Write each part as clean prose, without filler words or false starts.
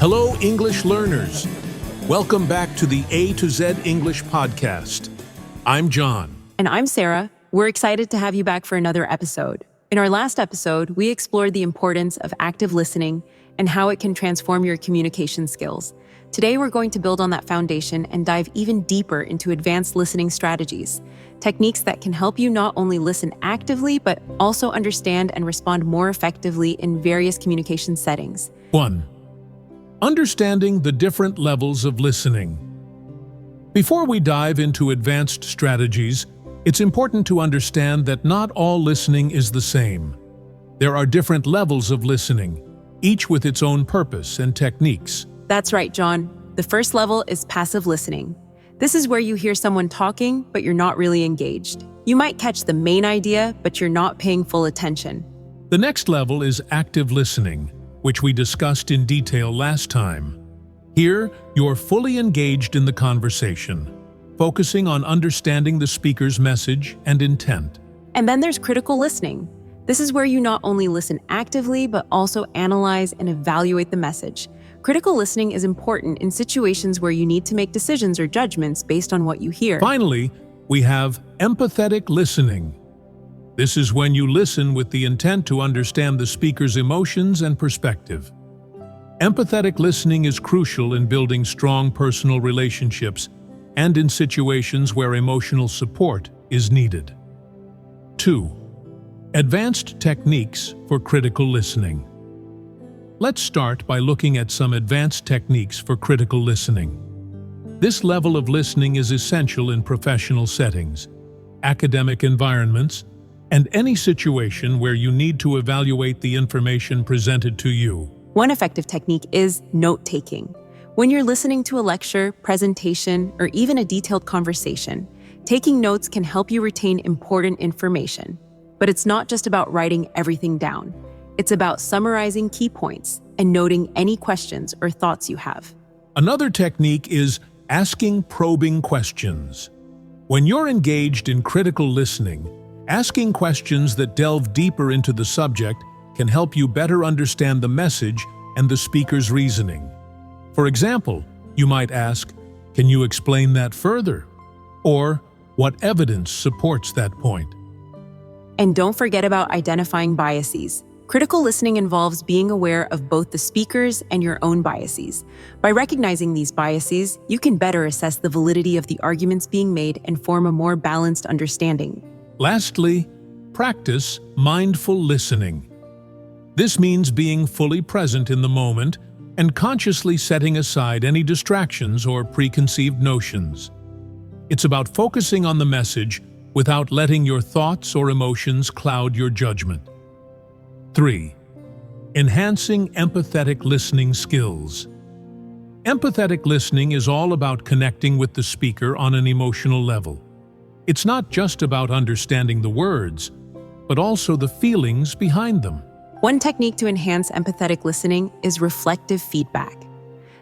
Hello, English learners. Welcome back to the A to Z English podcast. I'm John. And I'm Sarah. We're excited to have you back for another episode. In our last episode, we explored the importance of active listening and how it can transform your communication skills. Today, we're going to build on that foundation and dive even deeper into advanced listening strategies, techniques that can help you not only listen actively, but also understand and respond more effectively in various communication settings. 1. Understanding the different levels of listening. Before we dive into advanced strategies, it's important to understand that not all listening is the same. There are different levels of listening, each with its own purpose and techniques. That's right, John. The first level is passive listening. This is where you hear someone talking, but you're not really engaged. You might catch the main idea, but you're not paying full attention. The next level is active listening, which we discussed in detail last time. Here, you're fully engaged in the conversation, focusing on understanding the speaker's message and intent. And then there's critical listening. This is where you not only listen actively, but also analyze and evaluate the message. Critical listening is important in situations where you need to make decisions or judgments based on what you hear. Finally, we have empathetic listening. This is when you listen with the intent to understand the speaker's emotions and perspective. Empathetic listening is crucial in building strong personal relationships and in situations where emotional support is needed. 2. Advanced techniques for critical listening. Let's start by looking at some advanced techniques for critical listening. This level of listening is essential in professional settings, academic environments, and any situation where you need to evaluate the information presented to you. One effective technique is note-taking. When you're listening to a lecture, presentation, or even a detailed conversation, taking notes can help you retain important information. But it's not just about writing everything down. It's about summarizing key points and noting any questions or thoughts you have. Another technique is asking probing questions. When you're engaged in critical listening, asking questions that delve deeper into the subject can help you better understand the message and the speaker's reasoning. For example, you might ask, "Can you explain that further?" Or, "What evidence supports that point?" And don't forget about identifying biases. Critical listening involves being aware of both the speaker's and your own biases. By recognizing these biases, you can better assess the validity of the arguments being made and form a more balanced understanding. Lastly, practice mindful listening. This means being fully present in the moment and consciously setting aside any distractions or preconceived notions. It's about focusing on the message without letting your thoughts or emotions cloud your judgment. 3. Enhancing empathetic listening skills. Empathetic listening is all about connecting with the speaker on an emotional level. It's not just about understanding the words, but also the feelings behind them. One technique to enhance empathetic listening is reflective feedback.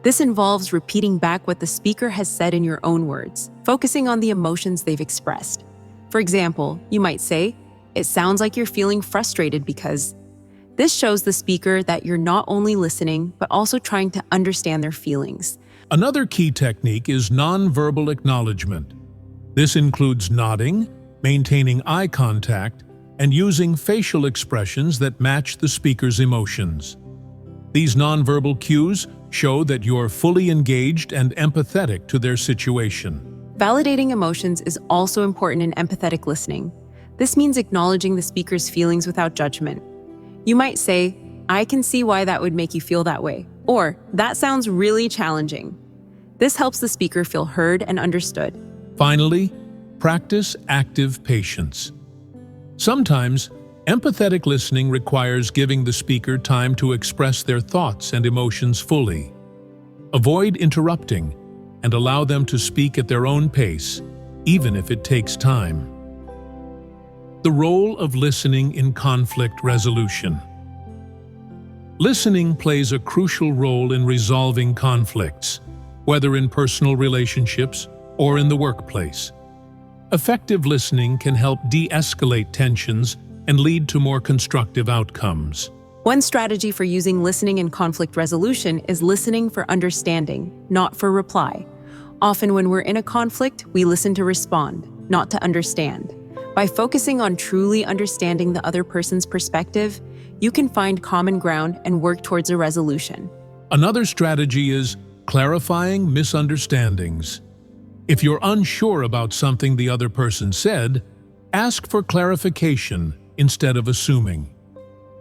This involves repeating back what the speaker has said in your own words, focusing on the emotions they've expressed. For example, you might say, "It sounds like you're feeling frustrated because..." This shows the speaker that you're not only listening, but also trying to understand their feelings. Another key technique is nonverbal acknowledgement. This includes nodding, maintaining eye contact, and using facial expressions that match the speaker's emotions. These nonverbal cues show that you're fully engaged and empathetic to their situation. Validating emotions is also important in empathetic listening. This means acknowledging the speaker's feelings without judgment. You might say, "I can see why that would make you feel that way," or "That sounds really challenging." This helps the speaker feel heard and understood. Finally, practice active patience. Sometimes, empathetic listening requires giving the speaker time to express their thoughts and emotions fully. Avoid interrupting and allow them to speak at their own pace, even if it takes time. The role of listening in conflict resolution. Listening plays a crucial role in resolving conflicts, whether in personal relationships or in the workplace. Effective listening can help de-escalate tensions and lead to more constructive outcomes. One strategy for using listening in conflict resolution is listening for understanding, not for reply. Often when we're in a conflict, we listen to respond, not to understand. By focusing on truly understanding the other person's perspective, you can find common ground and work towards a resolution. Another strategy is clarifying misunderstandings. If you're unsure about something the other person said, ask for clarification instead of assuming.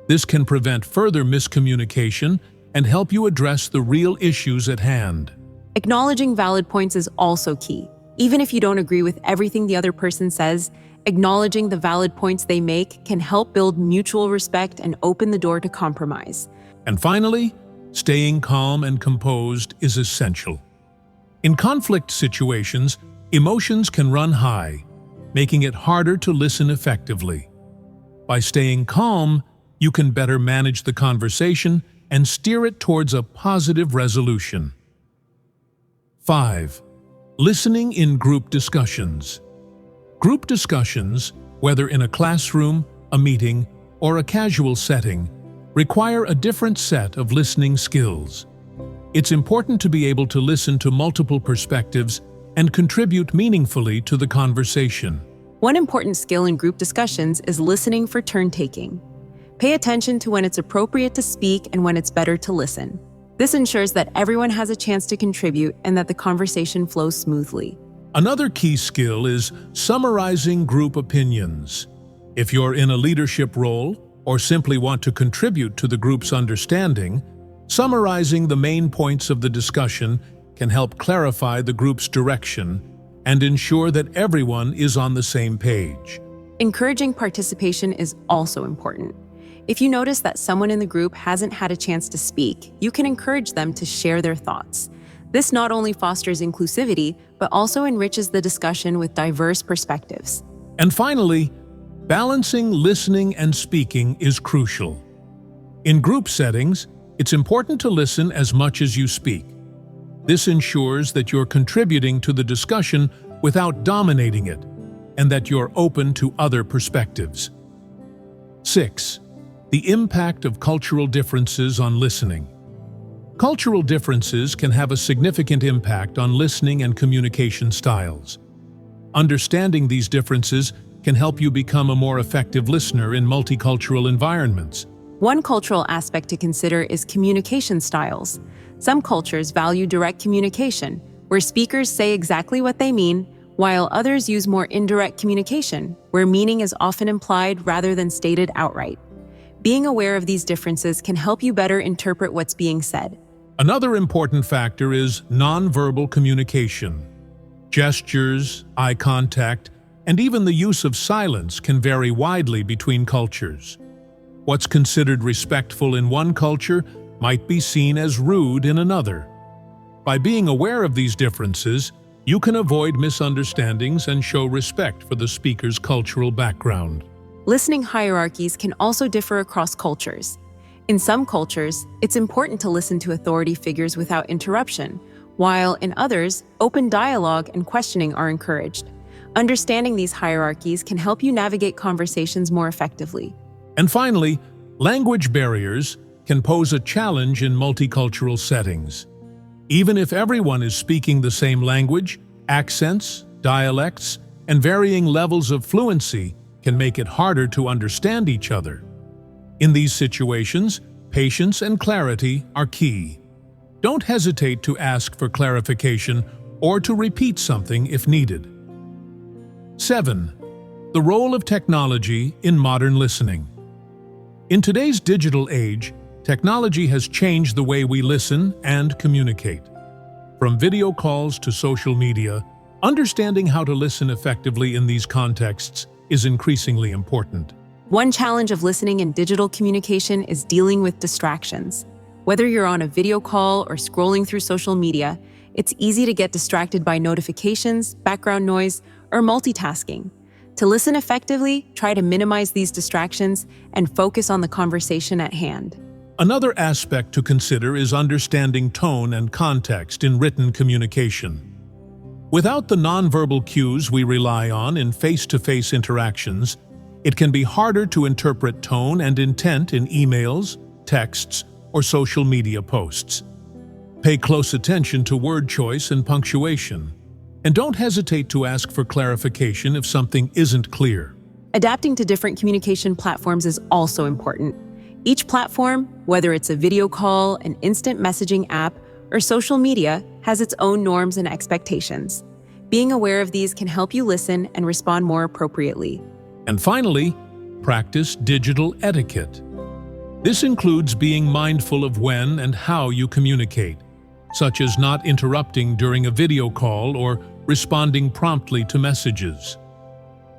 This can prevent further miscommunication and help you address the real issues at hand. Acknowledging valid points is also key. Even if you don't agree with everything the other person says, acknowledging the valid points they make can help build mutual respect and open the door to compromise. And finally, staying calm and composed is essential. In conflict situations, emotions can run high, making it harder to listen effectively. By staying calm, you can better manage the conversation and steer it towards a positive resolution. 5. Listening in group discussions. Group discussions, whether in a classroom, a meeting, or a casual setting, require a different set of listening skills. It's important to be able to listen to multiple perspectives and contribute meaningfully to the conversation. One important skill in group discussions is listening for turn-taking. Pay attention to when it's appropriate to speak and when it's better to listen. This ensures that everyone has a chance to contribute and that the conversation flows smoothly. Another key skill is summarizing group opinions. If you're in a leadership role or simply want to contribute to the group's understanding, summarizing the main points of the discussion can help clarify the group's direction and ensure that everyone is on the same page. Encouraging participation is also important. If you notice that someone in the group hasn't had a chance to speak, you can encourage them to share their thoughts. This not only fosters inclusivity, but also enriches the discussion with diverse perspectives. And finally, balancing listening and speaking is crucial. In group settings, it's important to listen as much as you speak. This ensures that you're contributing to the discussion without dominating it, and that you're open to other perspectives. 6. The impact of cultural differences on listening. Cultural differences can have a significant impact on listening and communication styles. Understanding these differences can help you become a more effective listener in multicultural environments. One cultural aspect to consider is communication styles. Some cultures value direct communication, where speakers say exactly what they mean, while others use more indirect communication, where meaning is often implied rather than stated outright. Being aware of these differences can help you better interpret what's being said. Another important factor is nonverbal communication. Gestures, eye contact, and even the use of silence can vary widely between cultures. What's considered respectful in one culture might be seen as rude in another. By being aware of these differences, you can avoid misunderstandings and show respect for the speaker's cultural background. Listening hierarchies can also differ across cultures. In some cultures, it's important to listen to authority figures without interruption, while in others, open dialogue and questioning are encouraged. Understanding these hierarchies can help you navigate conversations more effectively. And finally, language barriers can pose a challenge in multicultural settings. Even if everyone is speaking the same language, accents, dialects, and varying levels of fluency can make it harder to understand each other. In these situations, patience and clarity are key. Don't hesitate to ask for clarification or to repeat something if needed. 7. The role of technology in modern listening. In today's digital age, technology has changed the way we listen and communicate. From video calls to social media, understanding how to listen effectively in these contexts is increasingly important. One challenge of listening in digital communication is dealing with distractions. Whether you're on a video call or scrolling through social media, it's easy to get distracted by notifications, background noise, or multitasking. To listen effectively, try to minimize these distractions and focus on the conversation at hand. Another aspect to consider is understanding tone and context in written communication. Without the nonverbal cues we rely on in face-to-face interactions, it can be harder to interpret tone and intent in emails, texts, or social media posts. Pay close attention to word choice and punctuation, and don't hesitate to ask for clarification if something isn't clear. Adapting to different communication platforms is also important. Each platform, whether it's a video call, an instant messaging app, or social media, has its own norms and expectations. Being aware of these can help you listen and respond more appropriately. And finally, practice digital etiquette. This includes being mindful of when and how you communicate, such as not interrupting during a video call or responding promptly to messages.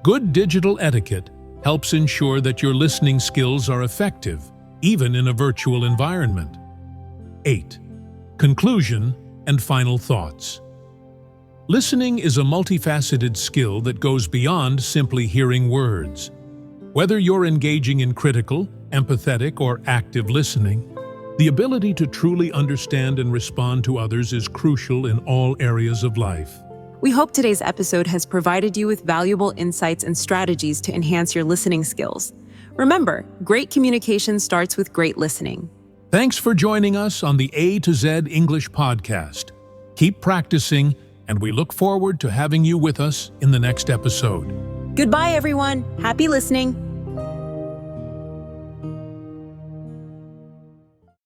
Good digital etiquette helps ensure that your listening skills are effective, even in a virtual environment. 8. Conclusion and final thoughts. Listening is a multifaceted skill that goes beyond simply hearing words. Whether you're engaging in critical, empathetic, or active listening, the ability to truly understand and respond to others is crucial in all areas of life. We hope today's episode has provided you with valuable insights and strategies to enhance your listening skills. Remember, great communication starts with great listening. Thanks for joining us on the A to Z English podcast. Keep practicing, and we look forward to having you with us in the next episode. Goodbye, everyone. Happy listening.